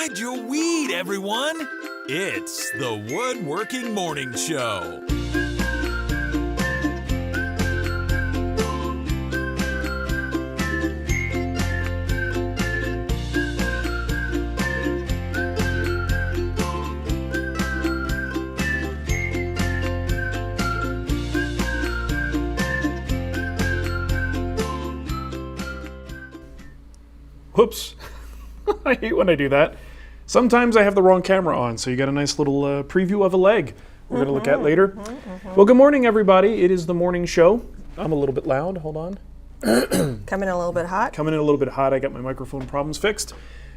Hide your weed, everyone! It's the Woodworking Morning Show. Whoops. I hate when I do that. Sometimes I have the wrong camera on, so you got a nice little preview of a leg we're going to look at later. Well, good morning, everybody. It is the morning show. I'm a little bit loud. Hold on. Coming in a little bit hot. Coming in a little bit hot. I got my microphone problems fixed.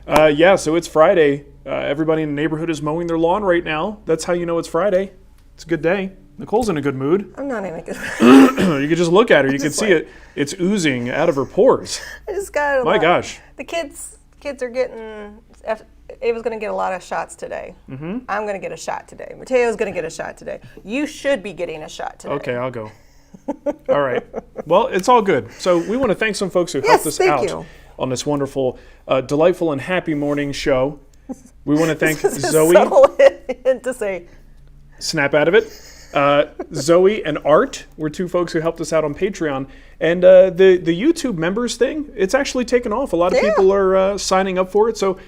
So it's Friday. Everybody in the neighborhood is mowing their lawn right now. That's how you know it's Friday. It's a good day. Nicole's in a good mood. I'm not in a good mood. You could just look at her. You can see it. It's oozing out of her pores. I just got My gosh. The kids are getting... Ava's going to get a lot of shots today. I'm going to get a shot today. Mateo's going to get a shot today. You should be getting a shot today. Okay, I'll go. All right. Well, it's all good. So we want to thank some folks who helped us out on this wonderful, delightful, and happy morning show. We want to thank Zoe. To say. Snap out of it. Zoe and Art were two folks who helped us out on Patreon. And the YouTube members thing, it's actually taken off. A lot of people are signing up for it. So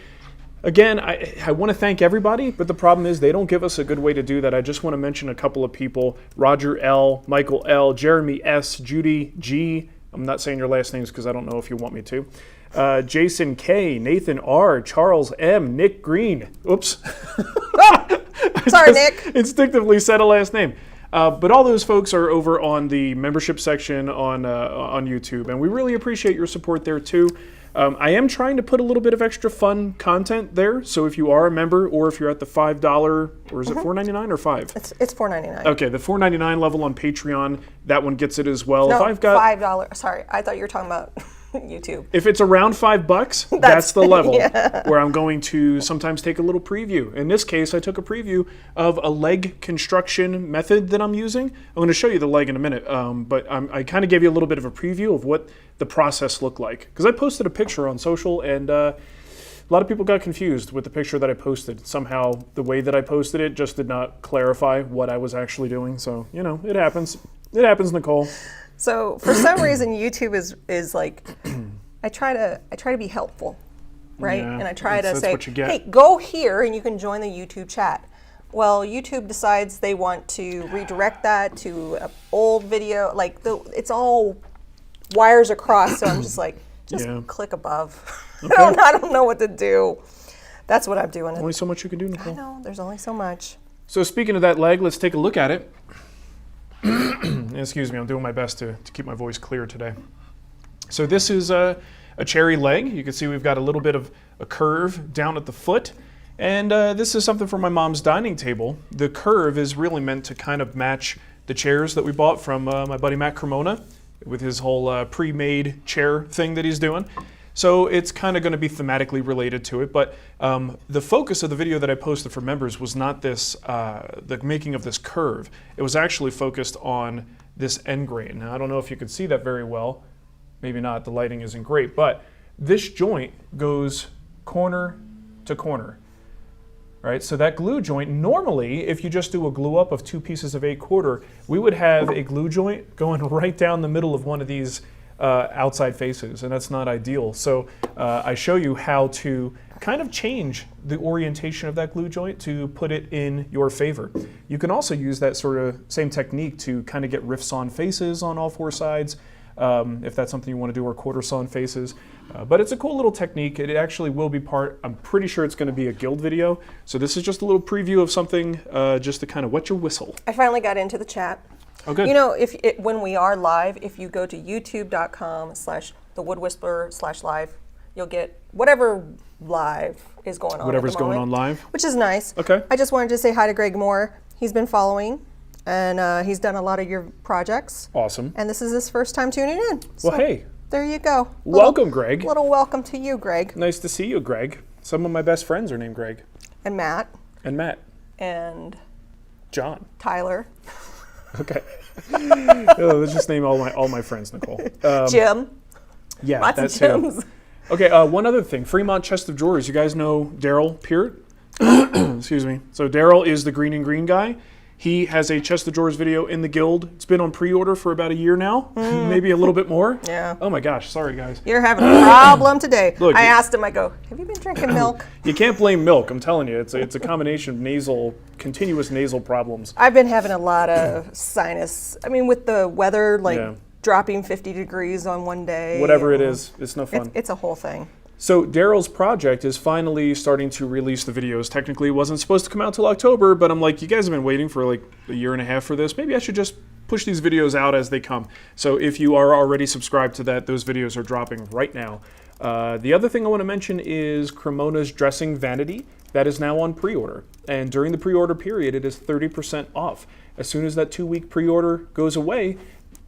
again, I want to thank everybody, but the problem is they don't give us a good way to do that. I just want to mention a couple of people: Roger L, Michael L, Jeremy S, Judy G. I'm not saying your last names because I don't know if you want me to. Jason K, Nathan R, Charles M, Nick Green. Oops. Sorry, Nick. Instinctively said a last name. But all those folks are over on the membership section on YouTube, and we really appreciate your support there too. I am trying to put a little bit of extra fun content there, so if you are a member, or if you're at the $5, or is it $4.99 or $5? It's $4.99. Okay, the $4.99 level on Patreon, that one gets it as well. No, if I've got $5. Sorry, I thought you were talking about YouTube. If it's around $5, that's the level where I'm going to sometimes take a little preview. In this case, I took a preview of a leg construction method that I'm using. I'm going to show you the leg in a minute, but I kind of gave you a little bit of a preview of what the process looked like. Because I posted a picture on social, and a lot of people got confused with the picture that I posted. Somehow, the way that I posted it just did not clarify what I was actually doing. So, you know, it happens. It happens, Nicole. So for some reason, YouTube is like, I try to be helpful, right? Yeah, and I try to say, hey, go here and you can join the YouTube chat. Well, YouTube decides they want to redirect that to an old video, like it's all wires across. So I'm just like, click above. Okay. I don't know what to do. That's what I'm doing. Only so much you can do, Nicole. I know, there's only so much. So speaking of that leg, let's take a look at it. Excuse me, I'm doing my best to keep my voice clear today. So this is a cherry leg. You can see we've got a little bit of a curve down at the foot. And this is something from my mom's dining table. The curve is really meant to kind of match the chairs that we bought from my buddy Matt Cremona with his whole pre-made chair thing that he's doing. So it's kind of going to be thematically related to it, but the focus of the video that I posted for members was not this, the making of this curve. It was actually focused on this end grain. Now, I don't know if you could see that very well. Maybe not, the lighting isn't great, but this joint goes corner to corner, right? So that glue joint, normally, if you just do a glue up of 2 pieces of 8/4, we would have a glue joint going right down the middle of one of these outside faces, and that's not ideal. So I show you how to kind of change the orientation of that glue joint to put it in your favor. You can also use that sort of same technique to kind of get riffs on faces on all 4 sides, if that's something you want to do, or quarter sawn faces. But it's a cool little technique. It actually will be part, I'm pretty sure it's going to be a guild video. So this is just a little preview of something just to kind of wet your whistle. I finally got into the chat. Oh, good. You know, when we are live, if you go to youtube.com/thewoodwhisperer/live, you'll get whatever live is going on. Whatever's going on live. Which is nice. Okay. I just wanted to say hi to Greg Moore. He's been following, and he's done a lot of your projects. Awesome. And this is his first time tuning in. Well, hey. There you go. Welcome, Greg. Little welcome to you, Greg. Nice to see you, Greg. Some of my best friends are named Greg. And Matt. And Matt. And John. Tyler. Okay. Let's just name all my friends, Nicole. Jim. Yeah, Lots that's of Jims. Okay, one other thing. Fremont Chest of Drawers. You guys know Daryl Peart? Excuse me. So Daryl is the green and green guy. He has a chest of drawers video in the guild. It's been on pre-order for about a year now, maybe a little bit more. Yeah. Oh my gosh, sorry guys. You're having a problem today. Look, I asked him, I go, have you been drinking milk? You can't blame milk, I'm telling you. It's a combination of continuous nasal problems. I've been having a lot of sinus. I mean, with the weather, dropping 50 degrees on one day. Whatever it is, it's no fun. It's a whole thing. So Daryl's project is finally starting to release the videos. Technically, it wasn't supposed to come out till October, but I'm like, you guys have been waiting for like a year and a half for this. Maybe I should just push these videos out as they come. So if you are already subscribed to that, those videos are dropping right now. The other thing I want to mention is Cremona's dressing Vanity. That is now on pre-order. And during the pre-order period, it is 30% off. As soon as that 2-week pre-order goes away,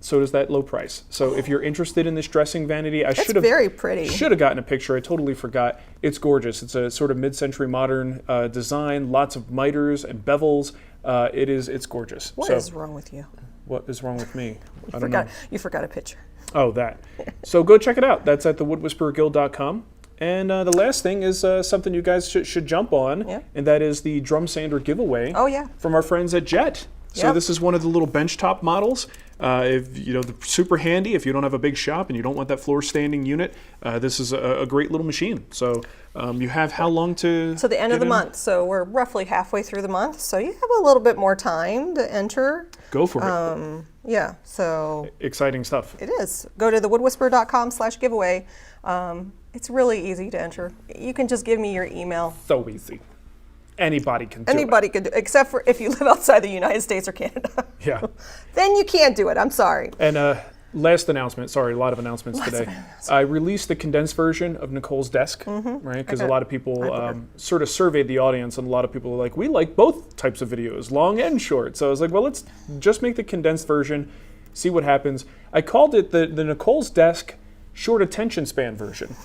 so does that low price. So if you're interested in this dressing vanity, I should have very pretty. Should have gotten a picture. I totally forgot. It's gorgeous. It's a sort of mid-century modern design. Lots of miters and bevels. It's gorgeous. What is wrong with you? What is wrong with me? I don't know. know. You forgot a picture. Oh, that. So go check it out. That's at thewoodwhispererguild.com. And the last thing is something you guys should jump on, and that is the drum sander giveaway. Oh yeah. From our friends at Jet. So this is one of the little benchtop models. If super handy if you don't have a big shop and you don't want that floor standing unit. This is a great little machine. So you have how long to? So the end of the month. So we're roughly halfway through the month. So you have a little bit more time to enter. Go for it. Yeah. So exciting stuff. It is. Go to thewoodwhisperer.com/giveaway. It's really easy to enter. You can just give me your email. So easy. Anybody can do it. Anybody can do it, except for if you live outside the United States or Canada. Yeah. Then you can't do it. I'm sorry. And last announcement. Sorry, a lot of announcements today. I released the condensed version of Nicole's desk, right? Because a lot of people sort of surveyed the audience, and a lot of people were like, we like both types of videos, long and short. So I was like, well, let's just make the condensed version, see what happens. I called it the Nicole's desk short attention span version.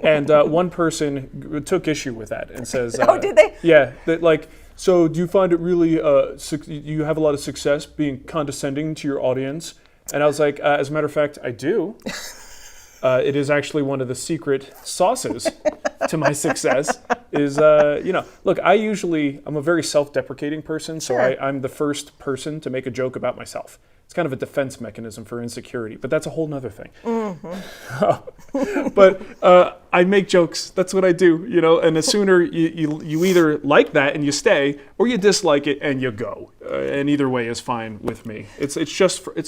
And one person took issue with that and says, oh, did they? Yeah, that so do you find it really, you have a lot of success being condescending to your audience? And I was like, as a matter of fact, I do. It is actually one of the secret sauces to my success is, look, I'm a very self-deprecating person, so I'm the first person to make a joke about myself. It's kind of a defense mechanism for insecurity, but that's a whole nother thing. But I make jokes. That's what I do, and the sooner you either like that and you stay, or you dislike it and you go. And either way is fine with me. It's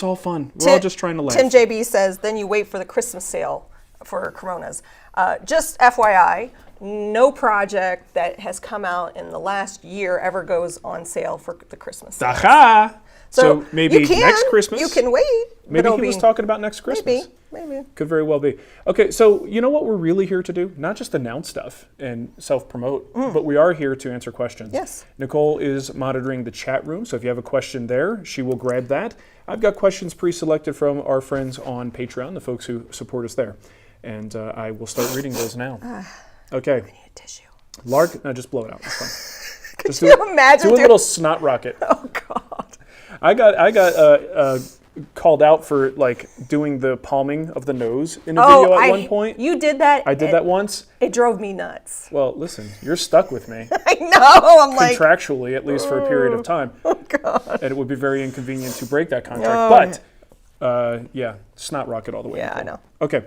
all fun. We're all just trying to laugh. Tim JB says, then you wait for the Christmas sale for Coronas. Just FYI, no project that has come out in the last year ever goes on sale for the Christmas sale. Aha! So maybe next Christmas. You can wait. Maybe he was talking about next Christmas. Maybe. Could very well be. Okay, so you know what we're really here to do? Not just announce stuff and self-promote, but we are here to answer questions. Yes. Nicole is monitoring the chat room, so if you have a question there, she will grab that. I've got questions pre-selected from our friends on Patreon, the folks who support us there. And I will start reading those now. Okay. I need a tissue. Lark, no, just blow it out. It's fine. Could you imagine? Do a little snot rocket. Oh, God. I got called out for doing the palming of the nose in a video at one point. You did that? I did that once. It drove me nuts. Well, listen, you're stuck with me. I know. I'm contractually, at least for a period of time. Oh, God. And it would be very inconvenient to break that contract. But, snot rocket all the way. Yeah, I know. Okay.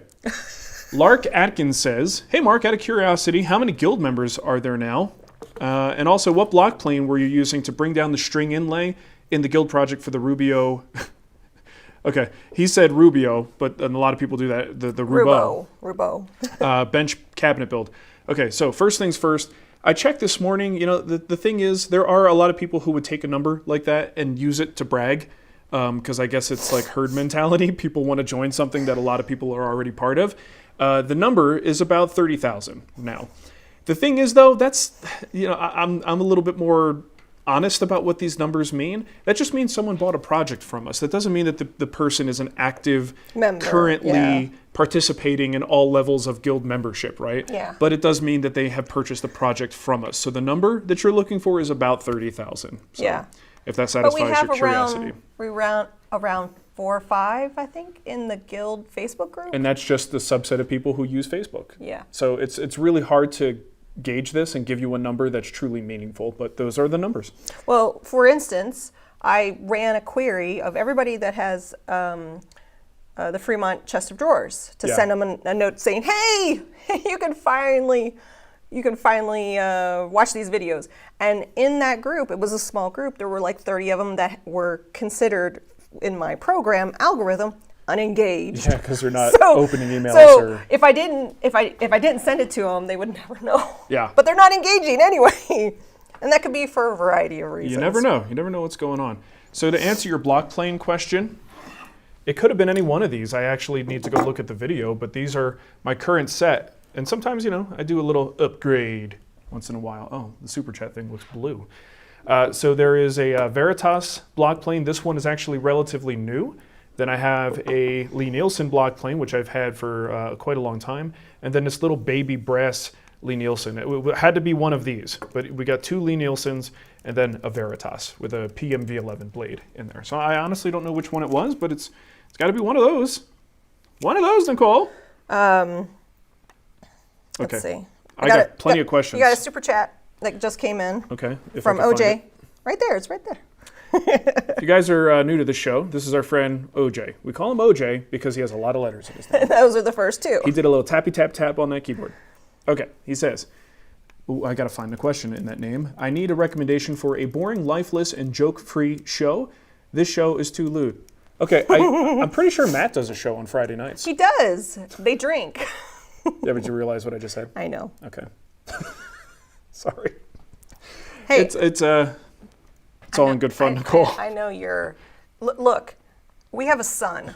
Lark Atkins says, hey, Mark, out of curiosity, how many guild members are there now? And also, what block plane were you using to bring down the string inlay in the guild project for the Rubio? Okay, he said Rubio, but a lot of people do that, the Roubo. Roubo. Bench cabinet build. Okay, so first things first, I checked this morning, the thing is, there are a lot of people who would take a number like that and use it to brag, because I guess it's like herd mentality. People want to join something that a lot of people are already part of. The number is about 30,000 now. The thing is, though, that's, I'm a little bit more honest about what these numbers mean. That just means someone bought a project from us. That doesn't mean that the person is an active member, currently participating in all levels of guild membership, right? Yeah. But it does mean that they have purchased a project from us. So the number that you're looking for is about 30,000. So if that satisfies your curiosity. We round around 4 or 5, I think, in the Guild Facebook group. And that's just the subset of people who use Facebook. Yeah. So it's really hard to gauge this and give you a number that's truly meaningful, but those are the numbers. Well, for instance, I ran a query of everybody that has the Fremont chest of drawers to send them a note saying, hey, you can finally watch these videos. And in that group, it was a small group, there were like 30 of them that were considered in my program algorithm unengaged. Yeah, because they're not opening emails. So if I didn't send it to them, they would never know. Yeah. But they're not engaging anyway. And that could be for a variety of reasons. You never know. You never know what's going on. So to answer your block plane question, it could have been any one of these. I actually need to go look at the video, but these are my current set. And sometimes, I do a little upgrade once in a while. Oh, the super chat thing looks blue. So there is a Veritas block plane. This one is actually relatively new. Then I have a Lie-Nielsen block plane, which I've had for quite a long time. And then this little baby brass Lie-Nielsen. It had to be one of these, but we got 2 Lie-Nielsens and then a Veritas with a PMV11 blade in there. So I honestly don't know which one it was, but it's got to be one of those. One of those, Nicole. Let's see. I got plenty of questions. You got a super chat that just came in. Okay. From OJ. Right there. It's right there. If you guys are new to the show, this is our friend OJ. We call him OJ because he has a lot of letters in his name. Those are the first 2. He did a little tappy tap tap on that keyboard. Okay, he says, ooh, I gotta find the question in that name. I need a recommendation for a boring, lifeless, and joke-free show. This show is too lewd. Okay, I'm pretty sure Matt does a show on Friday nights. He does. They drink. Yeah, but you realize what I just said? I know. Okay. Sorry. Hey. It's all in good fun, Nicole. I know you're... Look, we have a son,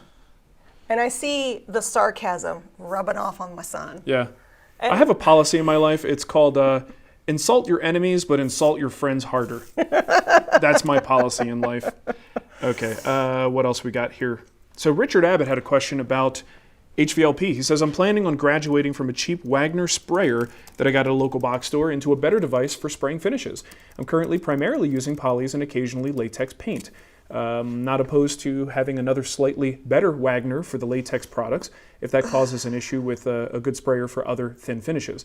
and I see the sarcasm rubbing off on my son. Yeah. I have a policy in my life. It's called insult your enemies, but insult your friends harder. That's my policy in life. Okay, what else we got here? So Richard Abbott had a question about HVLP. He says, I'm planning on graduating from a cheap Wagner sprayer that I got at a local box store into a better device for spraying finishes. I'm currently primarily using polys and occasionally latex paint. Not opposed to having another slightly better Wagner for the latex products if that causes an issue with a good sprayer for other thin finishes.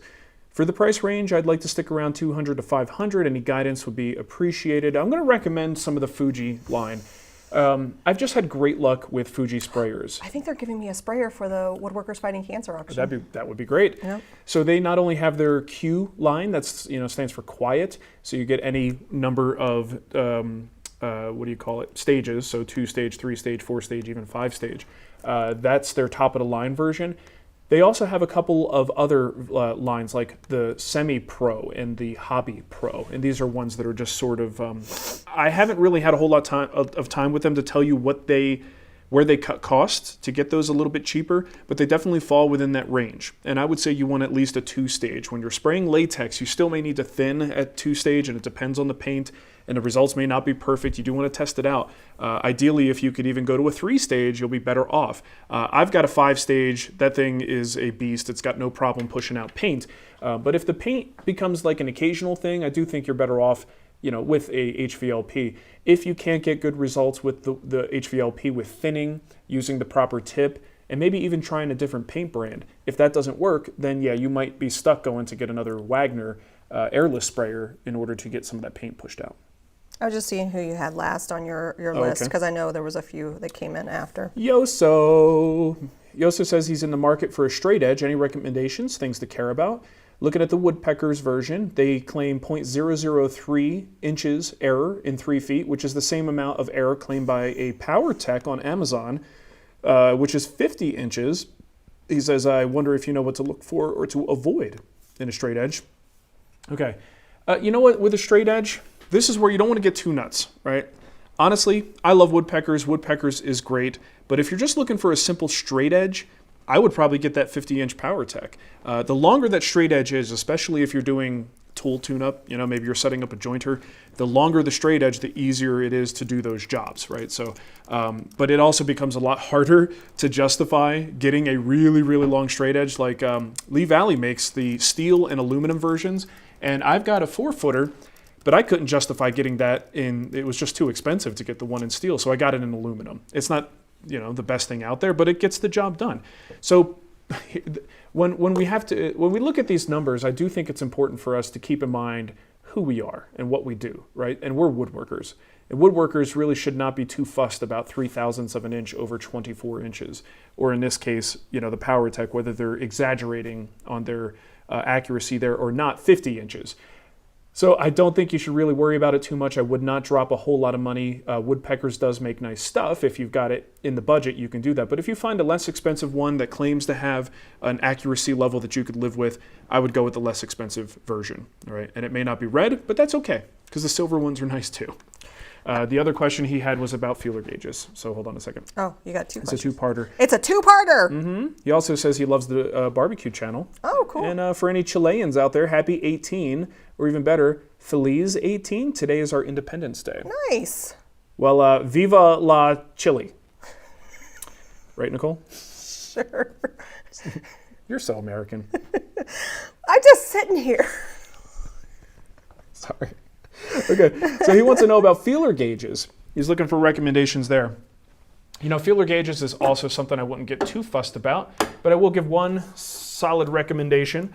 For the price range, I'd like to stick around $200 to $500. Any guidance would be appreciated. I'm going to recommend some of the Fuji line. I've just had great luck with Fuji sprayers. I think they're giving me a sprayer for the Woodworkers Fighting Cancer auction. That would be great. Yep. So they not only have their Q line, that's stands for quiet, so you get any number of stages, so 2-stage, 3-stage, 4-stage, even 5-stage. That's their top of the line version. They also have a couple of other lines like the Semi-Pro and the Hobby Pro, and these are ones that are just sort of, I haven't really had a whole lot of time with them to tell you where they cut costs to get those a little bit cheaper, but they definitely fall within that range. And I would say you want at least a 2-stage. When you're spraying latex, you still may need to thin at 2-stage, and it depends on the paint, and the results may not be perfect. You do want to test it out. Ideally, if you could even go to a 3-stage, you'll be better off. I've got a 5-stage. That thing is a beast. It's got no problem pushing out paint. But if the paint becomes like an occasional thing, I do think you're better off with a HVLP. If you can't get good results with the HVLP with thinning, using the proper tip, and maybe even trying a different paint brand, if that doesn't work, then yeah, you might be stuck going to get another Wagner airless sprayer in order to get some of that paint pushed out. I was just seeing who you had last on your list, because I know there was a few that came in after. Yoso says he's in the market for a straight edge. Any recommendations, things to care about? Looking at the Woodpeckers version, they claim 0.003 inches error in 3 feet, which is the same amount of error claimed by a PowerTech on Amazon, which is 50 inches. He says, I wonder if you know what to look for or to avoid in a straight edge. Okay. You know what, with a straight edge, this is where you don't want to get too nuts, right? Honestly, I love Woodpeckers. Woodpeckers is great. But if you're just looking for a simple straight edge, I would probably get that 50-inch PowerTech. The longer that straight edge is, especially if you're doing tool tune-up, maybe you're setting up a jointer, the longer the straight edge, the easier it is to do those jobs, right? So, but it also becomes a lot harder to justify getting a really, really long straight edge. Like Lee Valley makes the steel and aluminum versions, and I've got a 4-footer, but I couldn't justify getting that it was just too expensive to get the one in steel, so I got it in aluminum. It's not the best thing out there, but it gets the job done. So when we look at these numbers, I do think it's important for us to keep in mind who we are and what we do, right? And we're woodworkers. And woodworkers really should not be too fussed about 0.03 of an inch over 24 inches. Or in this case, the Power Tech, whether they're exaggerating on their accuracy there or not, 50 inches. So I don't think you should really worry about it too much. I would not drop a whole lot of money. Woodpeckers does make nice stuff. If you've got it in the budget, you can do that. But if you find a less expensive one that claims to have an accuracy level that you could live with, I would go with the less expensive version. All right? And it may not be red, but that's okay, because the silver ones are nice too. The other question he had was about feeler gauges. So hold on a second. Oh, you got two questions. It's a two-parter. It's a two-parter! Mm-hmm. He also says he loves the barbecue channel. Oh, cool. And for any Chileans out there, happy 18, or even better, Feliz 18. Today is our Independence Day. Nice. Well, viva la Chile. Right, Nicole? Sure. You're so American. I'm just sitting here. Sorry. Okay, so he wants to know about feeler gauges. He's looking for recommendations there. Feeler gauges is also something I wouldn't get too fussed about, but I will give one solid recommendation.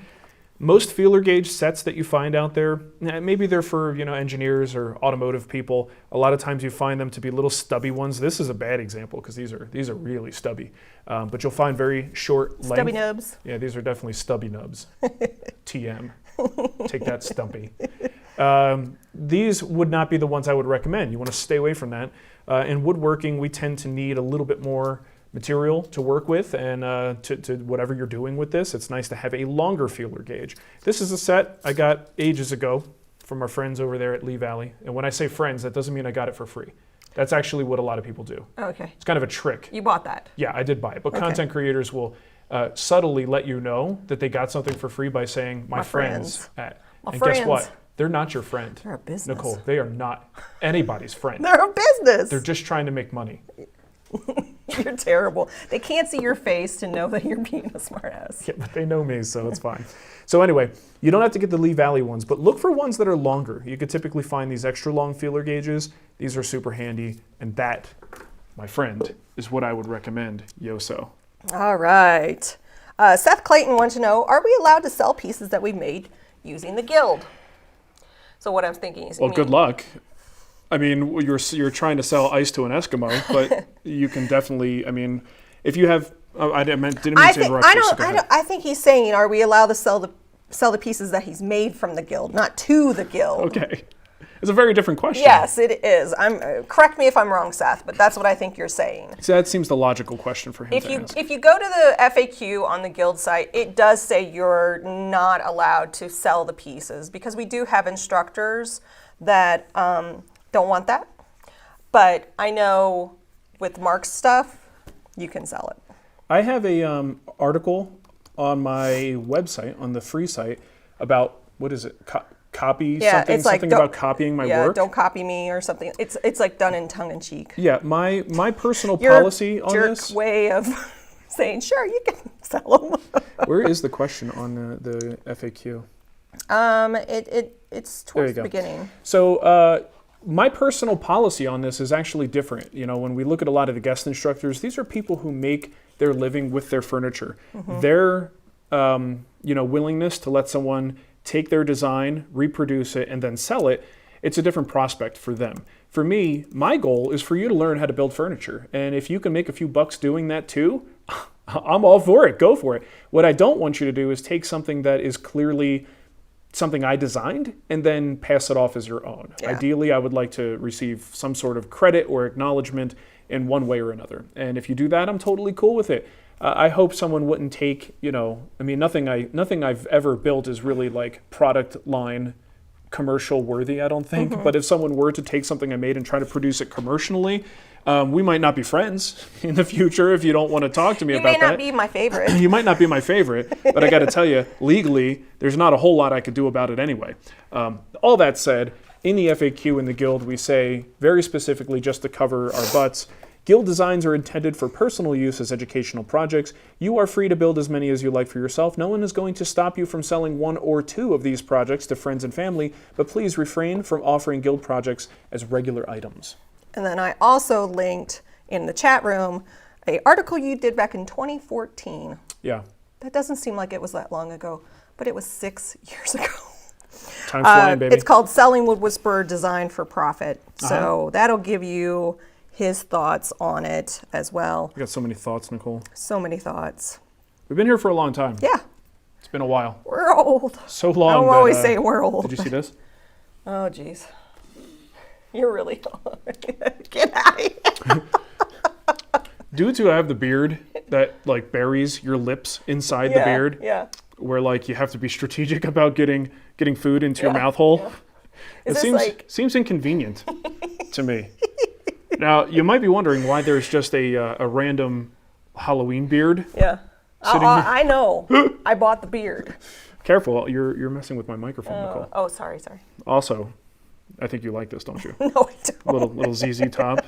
Most feeler gauge sets that you find out there, maybe they're for engineers or automotive people. A lot of times you find them to be little stubby ones. This is a bad example because these are really stubby. But you'll find very short length. Stubby nubs. Yeah, these are definitely stubby nubs. TM. Take that, Stumpy. These would not be the ones I would recommend. You want to stay away from that. In woodworking, we tend to need a little bit more material to work with, and to whatever you're doing with this, it's nice to have a longer feeler gauge. This is a set I got ages ago from our friends over there at Lee Valley. And when I say friends, that doesn't mean I got it for free. That's actually what a lot of people do. Okay. It's kind of a trick. You bought that? Yeah, I did buy it. But Okay. content creators will subtly let you know that they got something for free by saying, my friends. And guess what? They're not your friend. They're a business. Nicole, they are not anybody's friend. They're a business. They're just trying to make money. You're terrible. They can't see your face to know that you're being a smartass. Yeah, but they know me, so it's fine. So anyway, you don't have to get the Lee Valley ones, but look for ones that are longer. You could typically find these extra long feeler gauges. These are super handy, and that, my friend, is what I would recommend, Yoso. All right. Seth Clayton wants to know, are we allowed to sell pieces that we've made using the guild? So what I'm thinking is... Well, good luck. I mean, you're trying to sell ice to an Eskimo, but you can definitely, if you have... I didn't mean to interrupt you. I think he's saying, are we allowed to sell the pieces that he's made from the guild, not to the guild? Okay. It's a very different question. Yes, it is. Correct me if I'm wrong, Seth, but that's what I think you're saying. So that seems the logical question for him to ask. If you go to the FAQ on the guild site, it does say you're not allowed to sell the pieces, because we do have instructors that don't want that. But I know with Mark's stuff, you can sell it. I have a article on my website, on the free site, about, what is it? Copy something, it's like, something about copying my work. Don't copy me or something. It's like done in tongue in cheek. Yeah, my personal policy on jerk this way of saying, sure, you can sell them. Where is the question on the FAQ? It's towards the beginning. So my personal policy on this is actually different. When we look at a lot of the guest instructors, these are people who make their living with their furniture. Mm-hmm. Their willingness to let someone take their design, reproduce it, and then sell it, it's a different prospect for them. For me, my goal is for you to learn how to build furniture. And if you can make a few bucks doing that too, I'm all for it. Go for it. What I don't want you to do is take something that is clearly something I designed and then pass it off as your own. Yeah. Ideally, I would like to receive some sort of credit or acknowledgement in one way or another. And if you do that, I'm totally cool with it. I hope someone wouldn't take, nothing I've ever built is really like product line commercial worthy, I don't think. Mm-hmm. But if someone were to take something I made and try to produce it commercially, we might not be friends in the future if you don't want to talk to me about that. You may not be my favorite. You might not be my favorite, but I got to tell you, legally, there's not a whole lot I could do about it anyway. All that said, in the FAQ in the Guild, we say very specifically, just to cover our butts, Guild designs are intended for personal use as educational projects. You are free to build as many as you like for yourself. No one is going to stop you from selling one or two of these projects to friends and family, but please refrain from offering Guild projects as regular items. And then I also linked in the chat room a article you did back in 2014. Yeah. That doesn't seem like it was that long ago, but it was 6 years ago. Time's flying, baby. It's called Selling Wood Whisperer Design for Profit. So that'll give you his thoughts on it as well. I got so many thoughts, Nicole. So many thoughts. We've been here for a long time. Yeah. It's been a while. We're old. So long. I always say we're old. Did you see this? Oh, geez. You're really old. Get out of here. Due to I have the beard that like buries your lips inside the beard, where like you have to be strategic about getting food into your mouth hole. It seems inconvenient to me. Now you might be wondering why there's just a random Halloween beard. Yeah. I know. I bought the beard. Careful, you're messing with my microphone, Nicole. Oh, sorry. Also, I think you like this, don't you? No, I don't. Little ZZ Top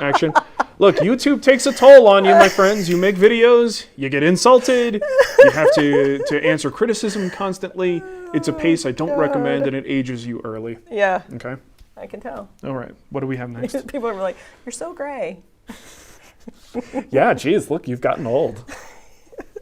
action. Look, YouTube takes a toll on you, my friends. You make videos, you get insulted, you have to answer criticism constantly. It's a pace I don't recommend, and it ages you early. Yeah. Okay? I can tell. All right. What do we have next? People are like, you're so gray. Yeah, geez, look, you've gotten old.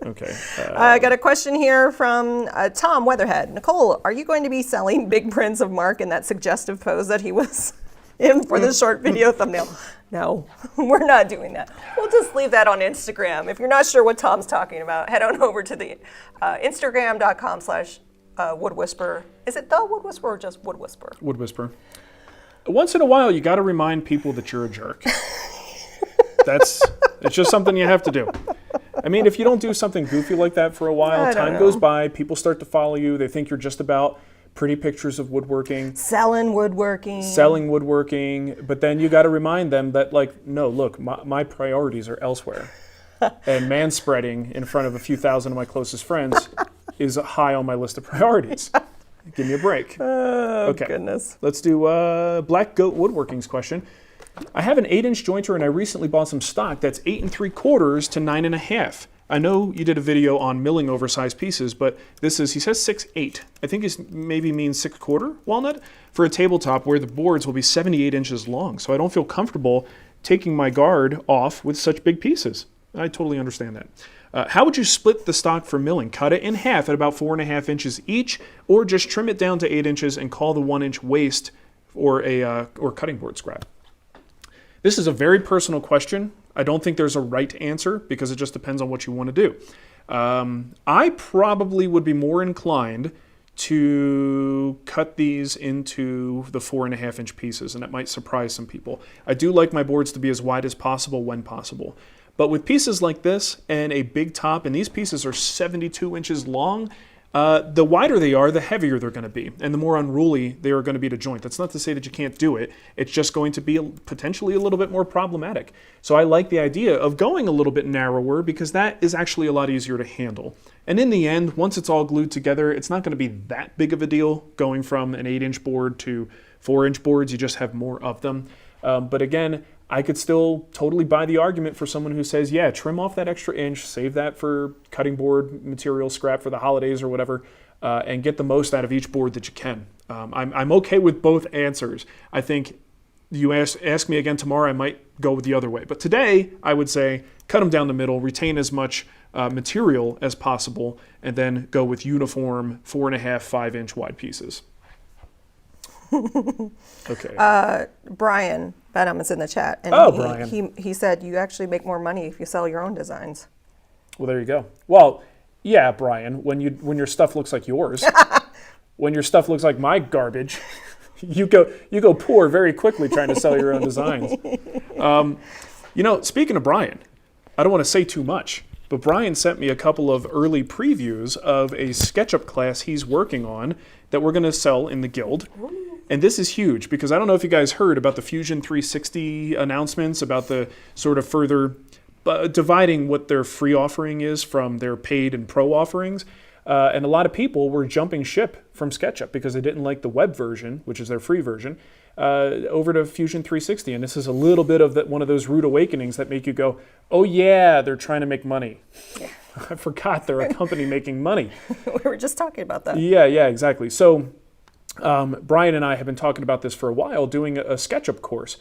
Okay. I got a question here from Tom Weatherhead. Nicole, are you going to be selling big prints of Mark in that suggestive pose that he was in for the short video thumbnail? No, we're not doing that. We'll just leave that on Instagram. If you're not sure what Tom's talking about, head on over to the Instagram.com/woodwhisperer. Is it the Wood Whisperer or just Wood Whisperer? Wood Whisperer. Once in a while, you got to remind people that you're a jerk. It's just something you have to do. I mean, if you don't do something goofy like that for a while, time goes by, people start to follow you, they think you're just about pretty pictures of woodworking. Selling woodworking, but then you got to remind them that, like, no, look, my priorities are elsewhere. And man-spreading in front of a few thousand of my closest friends is high on my list of priorities. Give me a break. Oh, okay. Goodness. Let's do Black Goat Woodworking's question. I have an 8-inch jointer and I recently bought some stock that's 8 3/4 to 9 1/2. I know you did a video on milling oversized pieces, but this is, he says 6/8. I think it maybe means 6/4 walnut for a tabletop where the boards will be 78 inches long. So I don't feel comfortable taking my guard off with such big pieces. I totally understand that. How would you split the stock for milling? Cut it in half at about 4 1/2 inches each, or just trim it down to 8 inches and call the 1-inch waste or cutting board scrap? This is a very personal question. I don't think there's a right answer because it just depends on what you want to do. I probably would be more inclined to cut these into the 4 1/2 inch pieces, and that might surprise some people. I do like my boards to be as wide as possible when possible. But with pieces like this and a big top, and these pieces are 72 inches long, the wider they are, the heavier they're going to be, and the more unruly they are going to be to joint. That's not to say that you can't do it. It's just going to be potentially a little bit more problematic. So I like the idea of going a little bit narrower because that is actually a lot easier to handle. And in the end, once it's all glued together, it's not going to be that big of a deal going from an 8-inch board to 4-inch boards. You just have more of them. But again, I could still totally buy the argument for someone who says, yeah, trim off that extra inch, save that for cutting board material scrap for the holidays or whatever, and get the most out of each board that you can. I'm okay with both answers. I think you ask me again tomorrow, I might go with the other way. But today, I would say cut them down the middle, retain as much material as possible, and then go with uniform 4 1/2, 5-inch wide pieces. Okay. Brian Benham is in the chat, and Brian. He said you actually make more money if you sell your own designs. Well, there you go. Well, yeah, Brian, when your stuff looks like yours, when your stuff looks like my garbage, you go poor very quickly trying to sell your own designs. Speaking of Brian, I don't want to say too much, but Brian sent me a couple of early previews of a Sketchup class he's working on that we're going to sell in the guild. And this is huge because I don't know if you guys heard about the Fusion 360 announcements about the sort of further dividing what their free offering is from their paid and pro offerings. And a lot of people were jumping ship from Sketchup because they didn't like the web version, which is their free version, over to Fusion 360. And this is a little bit of one of those rude awakenings that make you go, oh yeah, they're trying to make money. Yeah. I forgot they're a company making money. We were just talking about that. Yeah, exactly. So Brian and I have been talking about this for a while, doing a SketchUp course.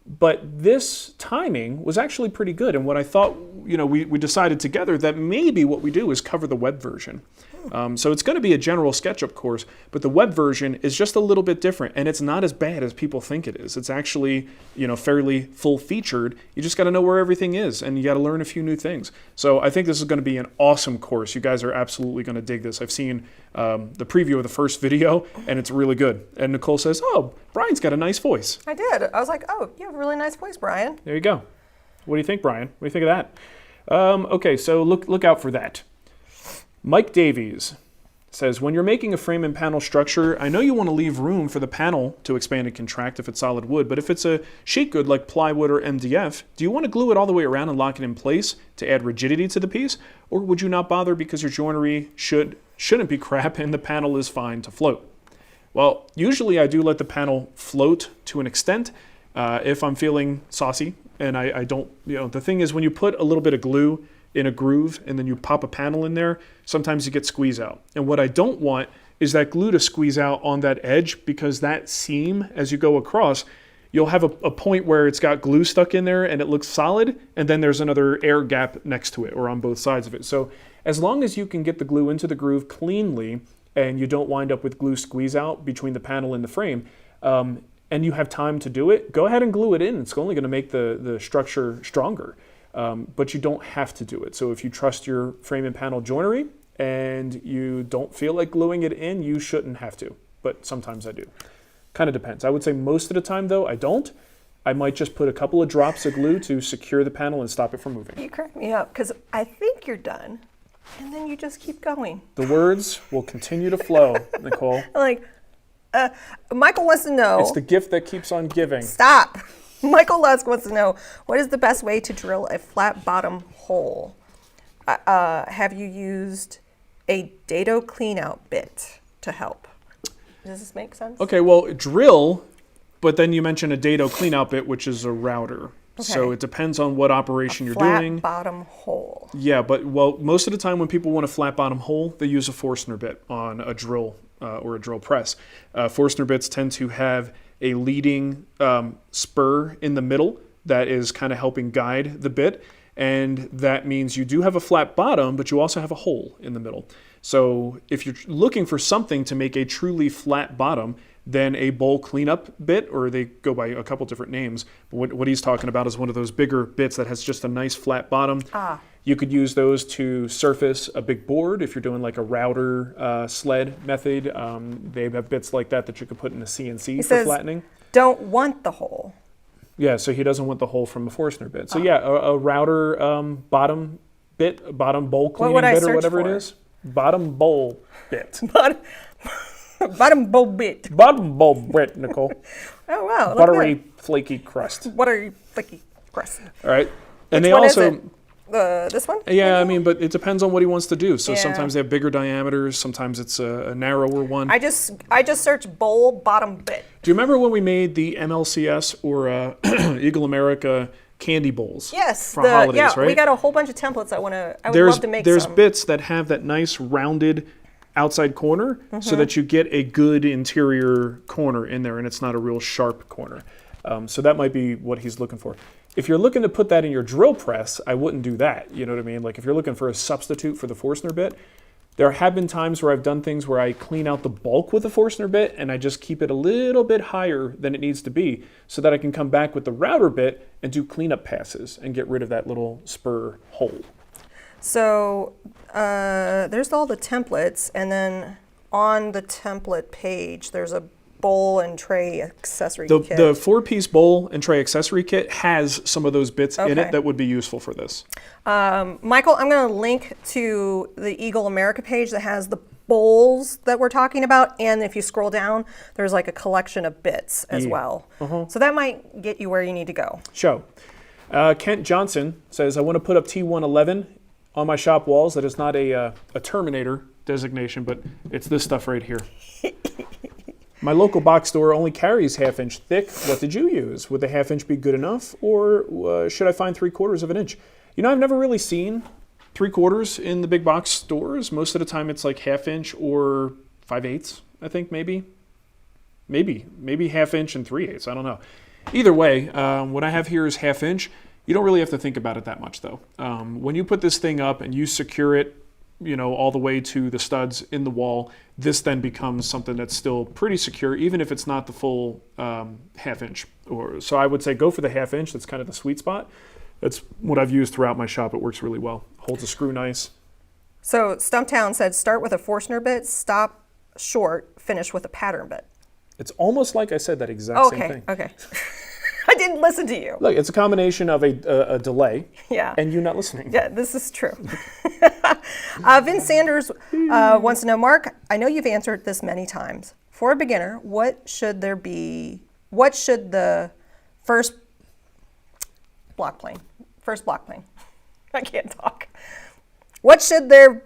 But this timing was actually pretty good. And what I thought, we decided together that maybe what we do is cover the web version. So it's going to be a general SketchUp course, but the web version is just a little bit different, and it's not as bad as people think it is. It's actually, fairly full-featured. You just got to know where everything is, and you got to learn a few new things. So I think this is going to be an awesome course. You guys are absolutely going to dig this. I've seen the preview of the first video, and it's really good. And Nicole says, "Oh, Brian's got a nice voice." I did. I was like, "Oh, you have a really nice voice, Brian." There you go. What do you think, Brian? What do you think of that? Okay, so look out for that. Mike Davies says, when you're making a frame and panel structure, I know you want to leave room for the panel to expand and contract if it's solid wood, but if it's a sheet good like plywood or MDF, do you want to glue it all the way around and lock it in place to add rigidity to the piece? Or would you not bother because your joinery shouldn't be crap and the panel is fine to float? Well, usually I do let the panel float to an extent if I'm feeling saucy, and I don't, the thing is when you put a little bit of glue in a groove and then you pop a panel in there, sometimes you get squeeze out. And what I don't want is that glue to squeeze out on that edge, because that seam, as you go across, you'll have a point where it's got glue stuck in there and it looks solid, and then there's another air gap next to it or on both sides of it. So as long as you can get the glue into the groove cleanly and you don't wind up with glue squeeze out between the panel and the frame, and you have time to do it, go ahead and glue it in. It's only going to make the structure stronger. But you don't have to do it. So if you trust your frame and panel joinery and you don't feel like gluing it in, you shouldn't have to. But sometimes I do. Kind of depends. I would say most of the time, though, I don't. I might just put a couple of drops of glue to secure the panel and stop it from moving. You crack me up because I think you're done, and then you just keep going. The words will continue to flow, Nicole. Michael wants to know. It's the gift that keeps on giving. Stop. Michael Lusk wants to know, what is the best way to drill a flat bottom hole? Have you used a dado cleanout bit to help? Does this make sense? Okay, well, drill, but then you mentioned a dado cleanout bit, which is a router. Okay. So it depends on what operation you're doing. Flat bottom hole. Yeah, but most of the time when people want a flat bottom hole, they use a Forstner bit on a drill or a drill press. Forstner bits tend to have a leading spur in the middle that is kind of helping guide the bit, and that means you do have a flat bottom, but you also have a hole in the middle. So if you're looking for something to make a truly flat bottom, then a bowl cleanup bit, or they go by a couple different names, but what he's talking about is one of those bigger bits that has just a nice flat bottom. You could use those to surface a big board if you're doing like a router sled method. They have bits like that you could put in a CNC for flattening. Don't want the hole. Yeah, so he doesn't want the hole from a Forstner bit. So yeah, a router bottom bit, bottom bowl cleaning bit or whatever it is. Bottom bowl bit. Bottom bowl bit. Bottom bowl bit, Nicole. Oh, wow. Buttery, flaky crust. Buttery, flaky crust. All right. And Which they one also... is it? This one? Yeah, I mean, but it depends on what he wants to do. So sometimes they have bigger diameters. Sometimes it's a narrower one. I just searched bowl bottom bit. Do you remember when we made the MLCS or Eagle America candy bowls? Yes. For holidays, right? We got a whole bunch of templates I would love to make There's bits that have that nice rounded outside corner so that you get a good interior corner in there and it's not a real sharp corner. So that might be what he's looking for. If you're looking to put that in your drill press, I wouldn't do that. You know what I mean? Like if you're looking for a substitute for the Forstner bit, there have been times where I've done things where I clean out the bulk with the Forstner bit and I just keep it a little bit higher than it needs to be so that I can come back with the router bit and do cleanup passes and get rid of that little spur hole. So there's all the templates, and then on the template page, there's a bowl and tray accessory kit. The 4-piece bowl and tray accessory kit has some of those bits in it that would be useful for this. Michael, I'm going to link to the Eagle America page that has the bowls that we're talking about, and if you scroll down, there's like a collection of bits as well. So that might get you where you need to go. Kent Johnson says, I want to put up T111 on my shop walls. That is not a Terminator designation, but it's this stuff right here. My local box store only carries 1/2 inch thick. What did you use? Would the 1/2 inch be good enough, or should I find 3/4 of an inch? You know, I've never really seen 3/4 in the big box stores. Most of the time it's like 1/2 inch or 5/8, I think maybe 1/2 inch and 3/8. I don't know. Either way, what I have here is 1/2 inch. You don't really have to think about it that much though. When you put this thing up and you secure it, all the way to the studs in the wall, this then becomes something that's still pretty secure, even if it's not the full 1/2 inch. So I would say go for the 1/2 inch. That's kind of the sweet spot. That's what I've used throughout my shop. It works really well. Holds a screw nice. So Stumptown said, start with a Forstner bit, stop short, finish with a pattern bit. It's almost like I said that exact same thing. Okay. I didn't listen to you. Look, it's a combination of a delay and you not listening. Yeah, this is true. Vince Sanders wants to know, Mark, I know you've answered this many times. For a beginner, what should the first block plane? I can't talk. What should their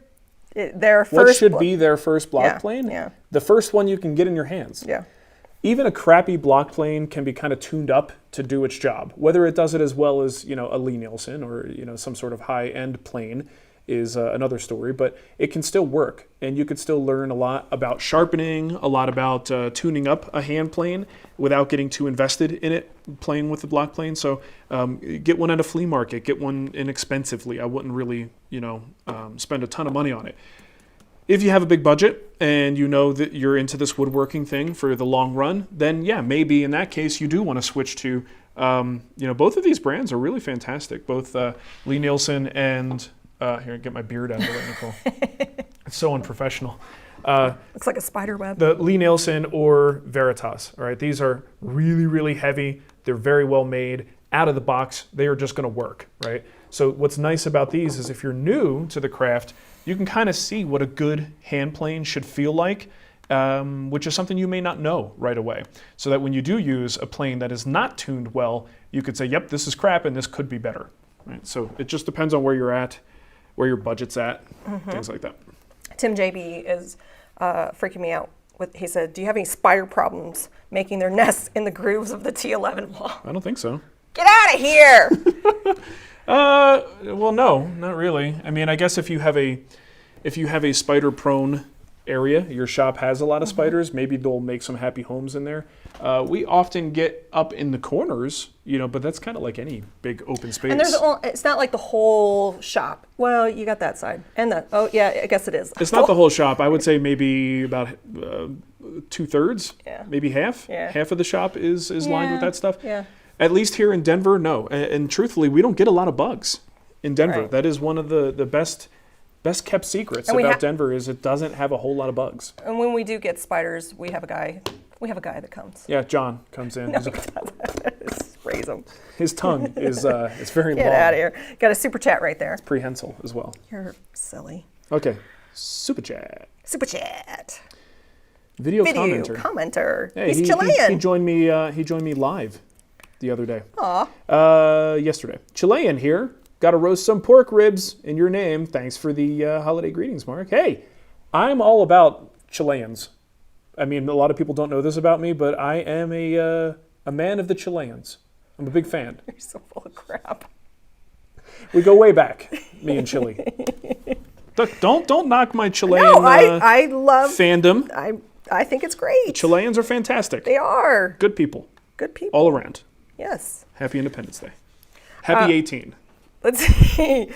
first? What should be their first block plane? Yeah. The first one you can get in your hands. Yeah. Even a crappy block plane can be kind of tuned up to do its job. Whether it does it as well as a Lee Nielsen or some sort of high-end plane is another story, but it can still work, and you could still learn a lot about sharpening, a lot about tuning up a hand plane without getting too invested in it, playing with the block plane. So get one at a flea market, get one inexpensively. I wouldn't really spend a ton of money on it. If you have a big budget and you know that you're into this woodworking thing for the long run, then yeah, maybe in that case you do want to switch to, both of these brands are really fantastic. Both Lee Nielsen and, here, get my beard out of the way, Nicole. It's so unprofessional. Looks like a spider web. The Lee Nielsen or Veritas, all right? These are really, really heavy. They're very well made. Out of the box, they are just gonna work, right? So what's nice about these is if you're new to the craft, you can kind of see what a good hand plane should feel like, which is something you may not know right away. So that when you do use a plane that is not tuned well, you could say, yep, this is crap and this could be better. Right? So it just depends on where you're at, where your budget's at, things like that. Tim JB is freaking me out. He said, do you have any spider problems making their nests in the grooves of the T11 wall? I don't think so. Get out of here! Well, no, not really. I mean, I guess if you have a spider-prone area, your shop has a lot of spiders, maybe they'll make some happy homes in there. We often get up in the corners, but that's kind of like any big open space. And it's not like the whole shop. Well, you got that side. And I guess it is. It's not the whole shop. I would say maybe about 2/3, maybe half. Yeah. Half of the shop is lined with that stuff. Yeah. At least here in Denver, no. And truthfully, we don't get a lot of bugs in Denver. Right. That is one of the best kept secrets about Denver is it doesn't have a whole lot of bugs. And when we do get spiders, we have a guy that comes. Yeah, John comes in. No, he doesn't. Sprays them. His tongue is very long. Get out of here. Got a super chat right there. It's prehensile as well. You're silly. Okay, super chat. Super chat. Video commenter. Hey, he's Chilean. He joined me live the other day. Aw. Yesterday. Chilean here. Got to roast some pork ribs in your name. Thanks for the holiday greetings, Mark. Hey, I'm all about Chileans. I mean, a lot of people don't know this about me, but I am a man of the Chileans. I'm a big fan. You're so full of crap. We go way back, me and Chile. Look, don't knock my Chilean I love fandom. I think it's great. Chileans are fantastic. They are. Good people. Good people. All around. Yes. Happy Independence Day. Happy 18. Let's see.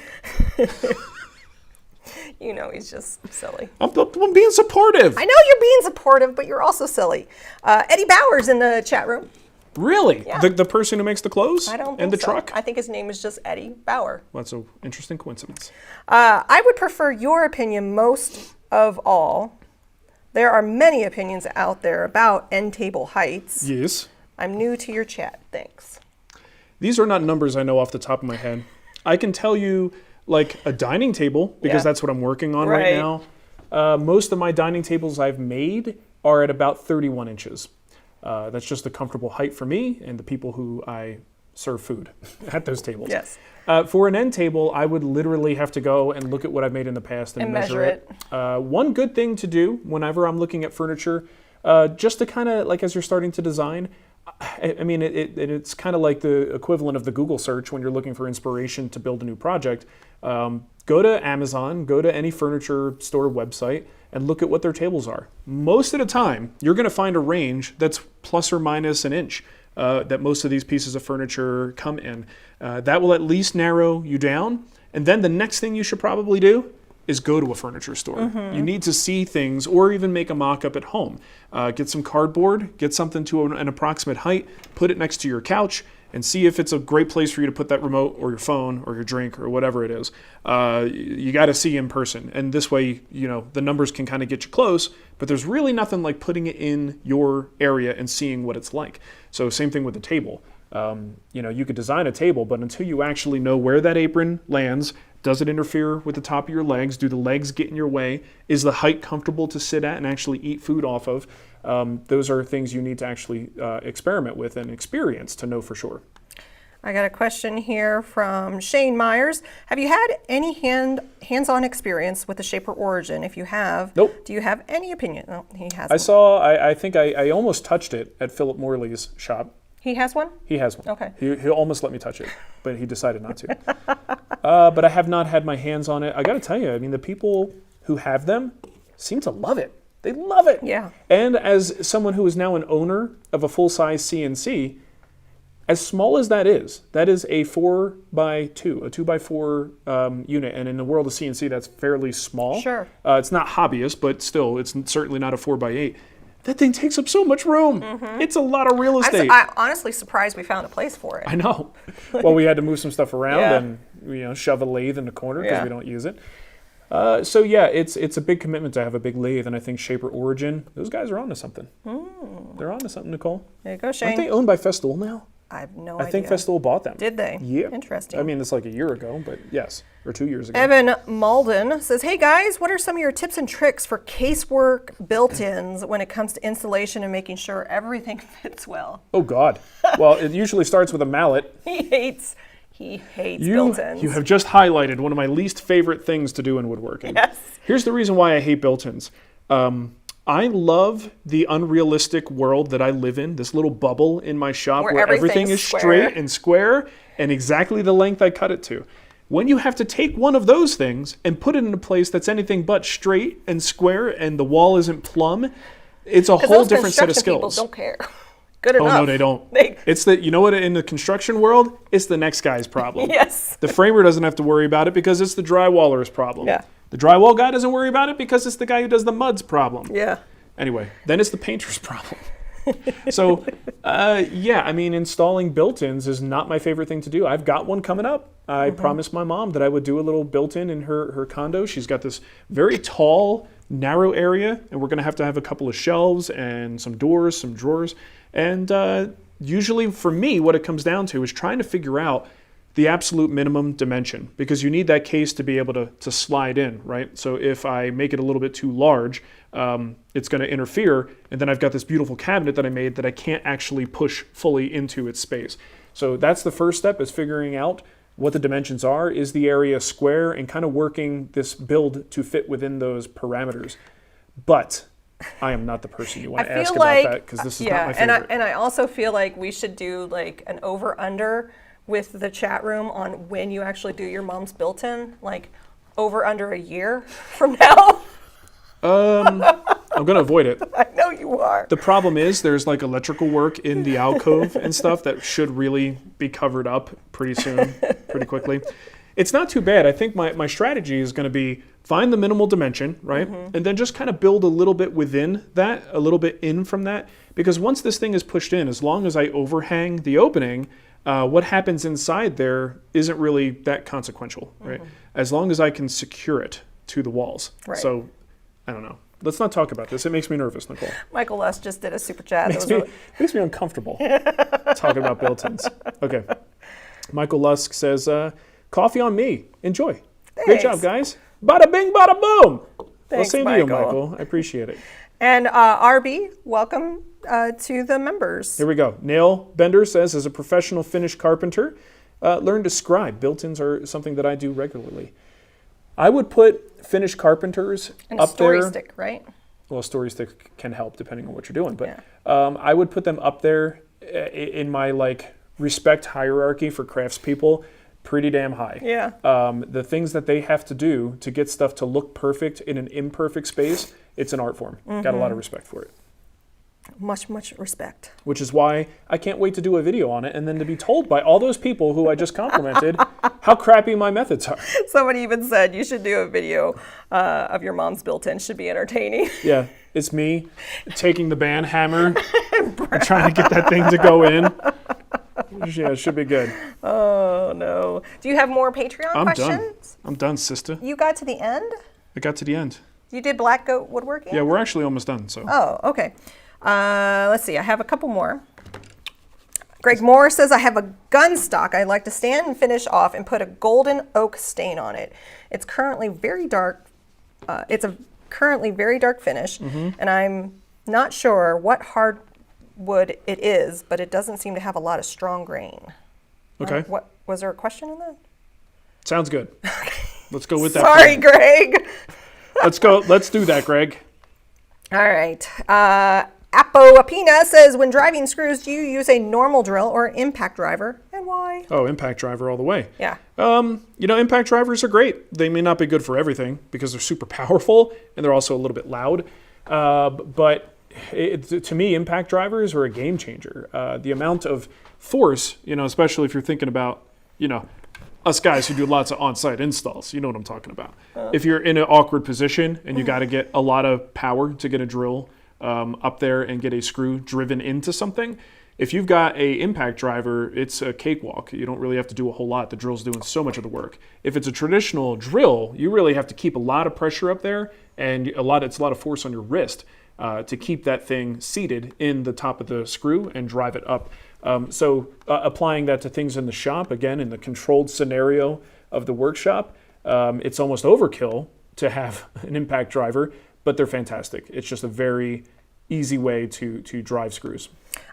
He's just silly. I'm being supportive. I know you're being supportive, but you're also silly. Eddie Bowers in the chat room. Really? Yeah. The person who makes the clothes? I don't think and the so. truck? I think his name is just Eddie Bauer. Well, that's an interesting coincidence. I would prefer your opinion most of all. There are many opinions out there about end table heights. Yes. I'm new to your chat. Thanks. These are not numbers I know off the top of my head. I can tell you like a dining table because that's what I'm working on right now. Most of my dining tables I've made are at about 31 inches. That's just a comfortable height for me and the people who I serve food at those tables. Yes. For an end table, I would literally have to go and look at what I've made in the past and measure it. One good thing to do whenever I'm looking at furniture, just to kind of like as you're starting to design, I mean, it's kind of like the equivalent of the Google search when you're looking for inspiration to build a new project. Go to Amazon, go to any furniture store website, and look at what their tables are. Most of the time, you're going to find a range that's plus or minus an inch. that most of these pieces of furniture come in. That will at least narrow you down. And then the next thing you should probably do is go to a furniture store. You need to see things or even make a mock-up at home. Get some cardboard, get something to an approximate height, put it next to your couch, and see if it's a great place for you to put that remote or your phone or your drink or whatever it is. You got to see in person. And this way, the numbers can kind of get you close, but there's really nothing like putting it in your area and seeing what it's like. So same thing with the table. You could design a table, but until you actually know where that apron lands, does it interfere with the top of your legs? Do the legs get in your way? Is the height comfortable to sit at and actually eat food off of? Those are things you need to actually experiment with and experience to know for sure. I got a question here from Shane Myers. Have you had any hands-on experience with the Shaper Origin? If you have, Nope. Do you have any opinion? No, he hasn't. I think I almost touched it at Philip Morley's shop. He has one? He has one. Okay. He almost let me touch it, but he decided not to. But I have not had my hands on it. I got to tell you, the people who have them seem to love it. They love it. Yeah. And as someone who is now an owner of a full-size CNC, as small as that is a 4x2, a 2x4 unit. And in the world of CNC, that's fairly small. Sure. It's not hobbyist, but still, it's certainly not a 4x8. That thing takes up so much room. It's a lot of real estate. I'm honestly surprised we found a place for it. I know. Well, we had to move some stuff around Yeah. and shove a lathe in the corner because Yeah. we don't use it. So yeah, it's a big commitment to have a big lathe, and I think Shaper Origin, those guys are onto something. They're onto something, Nicole. There you go, Shane. Aren't they owned by Festool now? I have no I idea. think Festool bought them. Did they? Yeah. Interesting. It's like a year ago, but yes, or 2 years ago. Evan Malden says, hey guys, what are some of your tips and tricks for casework built-ins when it comes to installation and making sure everything fits well? Oh God. Well, it usually starts with a mallet. He hates built-ins. You have just highlighted one of my least favorite things to do in woodworking. Yes. Here's the reason why I hate built-ins. I love the unrealistic world that I live in, this little bubble in my shop where everything is straight and square and exactly the length I cut it to. When you have to take one of those things and put it in a place that's anything but straight and square and the wall isn't plumb, it's a whole different set of skills. People don't care. Good enough. Oh, no, they don't. It's what, in the construction world, it's the next guy's problem. Yes. The framer doesn't have to worry about it because it's the drywaller's problem. Yeah. The drywall guy doesn't worry about it because it's the guy who does the mud's problem. Yeah. Anyway, then it's the painter's problem. So, installing built-ins is not my favorite thing to do. I've got one coming up. I promised my mom that I would do a little built-in in her condo. She's got this very tall, narrow area, and we're going to have a couple of shelves and some doors, some drawers. And usually for me, what it comes down to is trying to figure out the absolute minimum dimension, because you need that case to be able to slide in, right? So if I make it a little bit too large, it's going to interfere, and then I've got this beautiful cabinet that I made that I can't actually push fully into its space. So that's the first step, is figuring out what the dimensions are. Is the area square, and kind of working this build to fit within those parameters. But I am not the person you want to ask about that, because this is not my favorite. And I also feel like we should do like an over-under with the chat room on when you actually do your mom's built-in, like over under a year from now. I'm going to avoid it. I know you are. The problem is there's like electrical work in the alcove and stuff that should really be covered up pretty soon, pretty quickly. It's not too bad. I think my strategy is going to be find the minimal dimension, right? And then just kind of build a little bit within that, a little bit in from that. Because once this thing is pushed in, as long as I overhang the opening, what happens inside there isn't really that consequential, right? As long as I can secure it to the walls. Right. So, I don't know. Let's not talk about this. It makes me nervous, Nicole. Michael Lust just did a super chat. Makes me uncomfortable talking about built-ins. Okay. Michael Lusk says, coffee on me. Enjoy. Thanks. Great job, guys. Bada bing, bada boom. Well, same to you, Michael. Michael. I appreciate it. And RB, welcome to the members. Here we go. Nail Bender says, as a professional finish carpenter, learn to scribe. Built-ins are something that I do regularly. I would put finish carpenters and up there. a story stick, right? Well, a story stick can help depending on what you're doing. But I would put them up there in my respect hierarchy for craftspeople, pretty damn high. Yeah. The things that they have to do to get stuff to look perfect in an imperfect space, it's an art form. Got a lot of respect for it. Much, much respect. Which is why I can't wait to do a video on it and then to be told by all those people who I just complimented how crappy my methods are. Somebody even said you should do a video of your mom's built-in. Should be entertaining. Yeah, it's me taking the band hammer and trying to get that thing to go in. Yeah, it should be good. Oh, no. Do you have more Patreon questions? I'm done, sister. You got to the end? I got to the end. You did Black Goat Woodworking? Yeah, we're actually almost done. So. Oh, okay. Let's see. I have a couple more. Greg Moore says, I have a gun stock I'd like to stand and finish off and put a golden oak stain on it. It's currently very dark. It's a currently very dark finish, and I'm not sure what hardwood it is, but it doesn't seem to have a lot of strong grain. Okay. What was there a question in that? Sounds good. Let's go with that. Sorry, Greg. Let's go. Let's do that, Greg. All right. Apo Apina says, when driving screws, do you use a normal drill or an impact driver, and why? Oh, impact driver all the way. Yeah. Impact drivers are great. They may not be good for everything because they're super powerful and they're also a little bit loud. But to me, impact drivers are a game changer. The amount of force, especially if you're thinking about, us guys who do lots of on-site installs, you know what I'm talking about. If you're in an awkward position and you got to get a lot of power to get a drill up there and get a screw driven into something, if you've got a impact driver, it's a cakewalk. You don't really have to do a whole lot. The drill's doing so much of the work. If it's a traditional drill, you really have to keep a lot of pressure up there and it's a lot of force on your wrist to keep that thing seated in the top of the screw and drive it up. So applying that to things in the shop, again, in the controlled scenario of the workshop, it's almost overkill to have an impact driver, but they're fantastic. It's just a very easy way to drive screws.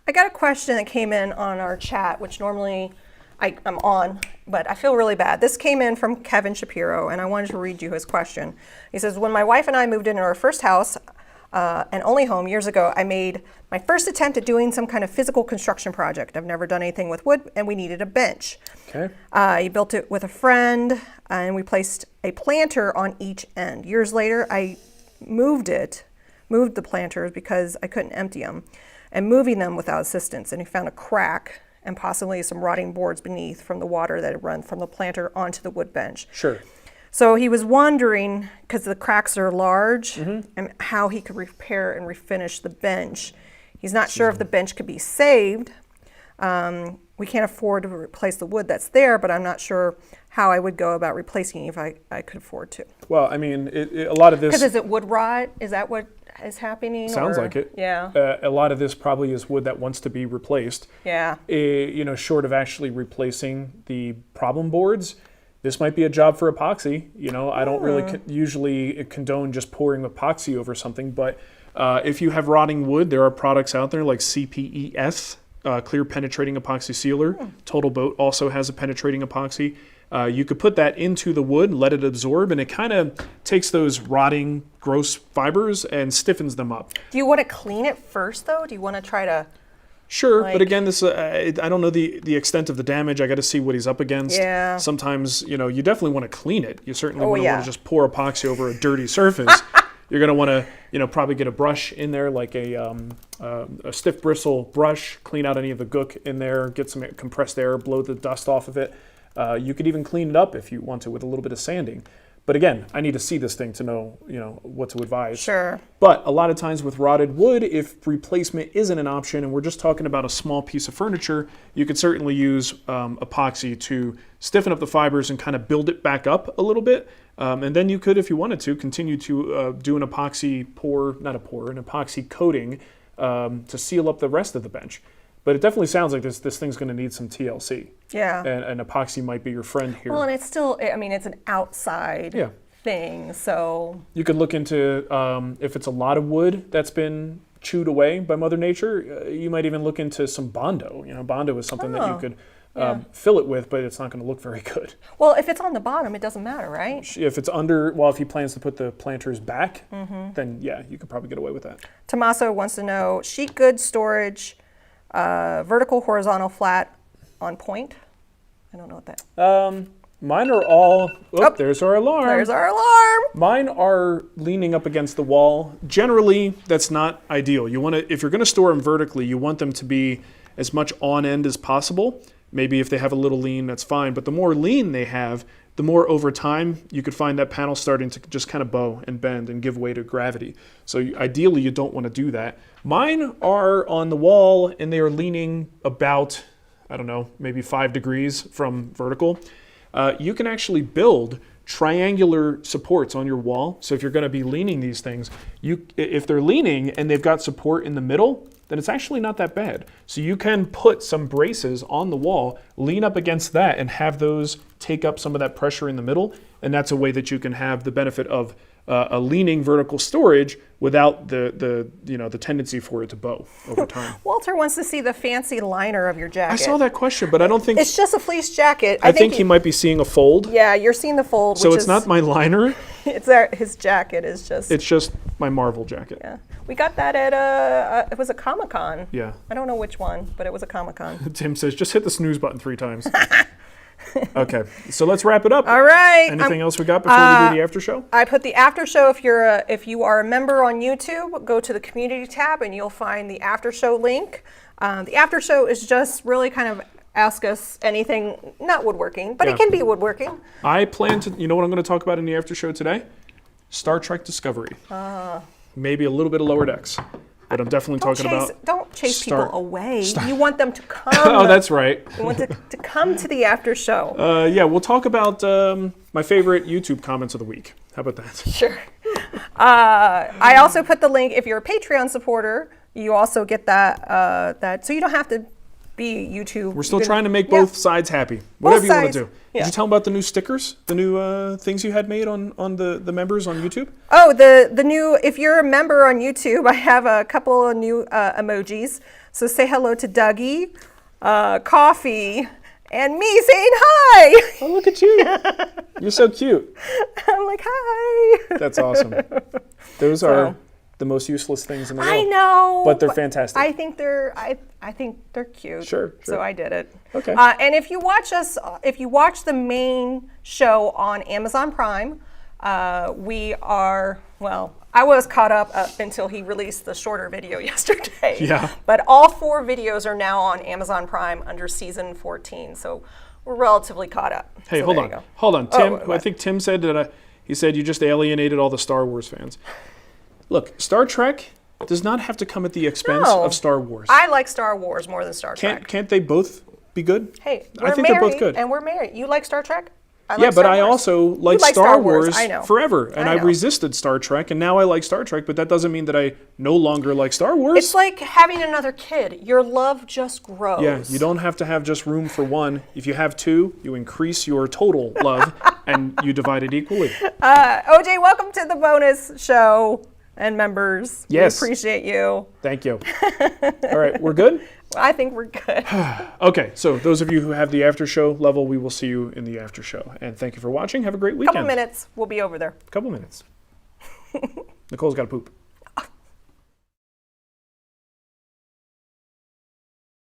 I got a question that came in on our chat, which normally I'm on, but I feel really bad. This came in from Kevin Shapiro, and I wanted to read you his question. He says, when my wife and I moved into our first house and only home years ago, I made my first attempt at doing some kind of physical construction project. I've never done anything with wood, and we needed a bench. Okay. I built it with a friend, and we placed a planter on each end. Years later, I moved the planters because I couldn't empty them, and moving them without assistance, and he found a crack and possibly some rotting boards beneath from the water that had run from the planter onto the wood bench. Sure. So he was wondering, because the cracks are large, and how he could repair and refinish the bench. He's not sure if the bench could be saved. We can't afford to replace the wood that's there, but I'm not sure how I would go about replacing it if I could afford to. Well, I mean, a lot of this... Because is it wood rot? Is that what is happening? Sounds like it. Yeah. A lot of this probably is wood that wants to be replaced. Yeah. Short of actually replacing the problem boards, this might be a job for epoxy. I don't really usually condone just pouring epoxy over something, but if you have rotting wood, there are products out there like CPES, Clear Penetrating Epoxy Sealer. Total Boat also has a penetrating epoxy. You could put that into the wood, let it absorb, and it kind of takes those rotting, gross fibers and stiffens them up. Do you want to clean it first, though? Do you want to try to... Sure, but again, this I don't know the extent of the damage. I got to see what he's up against. Yeah. Sometimes, you definitely want to clean it. You certainly wouldn't want to just pour epoxy over a dirty surface. You're going to want to, probably get a brush in there, like a stiff bristle brush, clean out any of the gook in there, get some compressed air, blow the dust off of it. You could even clean it up if you want to with a little bit of sanding. But again, I need to see this thing to know, what to advise. Sure. But a lot of times with rotted wood, if replacement isn't an option and we're just talking about a small piece of furniture, you could certainly use epoxy to stiffen up the fibers and kind of build it back up a little bit. And then you could, if you wanted to, continue to do an epoxy an epoxy coating to seal up the rest of the bench. But it definitely sounds like this thing's going to need some TLC. Yeah. And epoxy might be your friend here. Well, and it's still, it's an outside thing, so. You could look into, if it's a lot of wood that's been chewed away by Mother Nature, you might even look into some Bondo. Bondo is something that you could fill it with, but it's not going to look very good. Well, if it's on the bottom, it doesn't matter, right? If it's if he plans to put the planters back, then you could probably get away with that. Tommaso wants to know, sheet goods storage, vertical, horizontal, flat, on point. I don't know what that. Mine are all, there's our alarm. There's our alarm. Mine are leaning up against the wall. Generally, that's not ideal. You want to, if you're going to store them vertically, you want them to be as much on end as possible. Maybe if they have a little lean, that's fine. But the more lean they have, the more over time you could find that panel starting to just kind of bow and bend and give way to gravity. So ideally, you don't want to do that. Mine are on the wall and they are leaning about, I don't know, maybe 5 degrees from vertical. You can actually build triangular supports on your wall. So if you're going to be leaning these things, if they're leaning and they've got support in the middle, then it's actually not that bad. So you can put some braces on the wall, lean up against that, and have those take up some of that pressure in the middle. And that's a way that you can have the benefit of a leaning vertical storage without the tendency for it to bow over time. Walter wants to see the fancy liner of your jacket. I saw that question, but I don't think it's just a fleece jacket. I think he might be seeing a fold. Yeah, you're seeing the fold. So it's not my liner. His jacket is just. It's just my Marvel jacket. Yeah, we got that at it was a Comic-Con. Yeah. I don't know which one, but it was a Comic-Con. Tim says, just hit the snooze button 3 times. Okay, so let's wrap it up. All right. Anything else we got before we do the after show? I put the after show. If you are a member on YouTube, go to the community tab and you'll find the after show link. The after show is just really kind of ask us anything, not woodworking, but it can be woodworking. I plan to, you know what I'm going to talk about in the after show today? Star Trek Discovery. Maybe a little bit of Lower Decks. But I'm definitely talking about... Don't chase people away. You want them to come. Oh, that's right. You want to come to the after show. Yeah, we'll talk about my favorite YouTube comments of the week. How about that? Sure. I also put the link, if you're a Patreon supporter, you also get that, so you don't have to be YouTube. We're still trying to make both sides happy. Whatever you want to do. Yeah. Did you tell them about the new stickers? The new things you had made on the members on YouTube? Oh, the new, if you're a member on YouTube, I have a couple of new emojis. So say hello to Dougie, Coffee, and me saying hi. Oh, look at you. You're so cute. I'm like, hi. That's awesome. Those are the most useless things in the world. I know. But they're fantastic. I think they're cute. Sure. So I did it. Okay. And if you watch the main show on Amazon Prime, I was caught up until he released the shorter video yesterday. Yeah. But all 4 videos are now on Amazon Prime under season 14. So we're relatively caught up. Hey, so hold on. Tim, I think Tim said that he said you just alienated all the Star Wars fans. Look, Star Trek does not have to come at the expense of Star Wars. I like Star Wars more than Star Trek. Can't they both be good? Hey, I think they're both good. And we're married. You like Star Trek? I also like Star Wars forever. And I know. resisted Star Trek, and now I like Star Trek, but that doesn't mean that I no longer like Star Wars. It's like having another kid. Your love just grows. Yeah, you don't have to have just room for one. If you have 2, you increase your total love, and you divide it equally. OJ, welcome to the bonus show. And members, yes. We appreciate you. Thank you. All right, we're good? I think we're good. Okay, so those of you who have the after show level, we will see you in the after show. And thank you for watching. Have a great weekend. Couple minutes, we'll be over there. Couple minutes. Nicole's got to poop.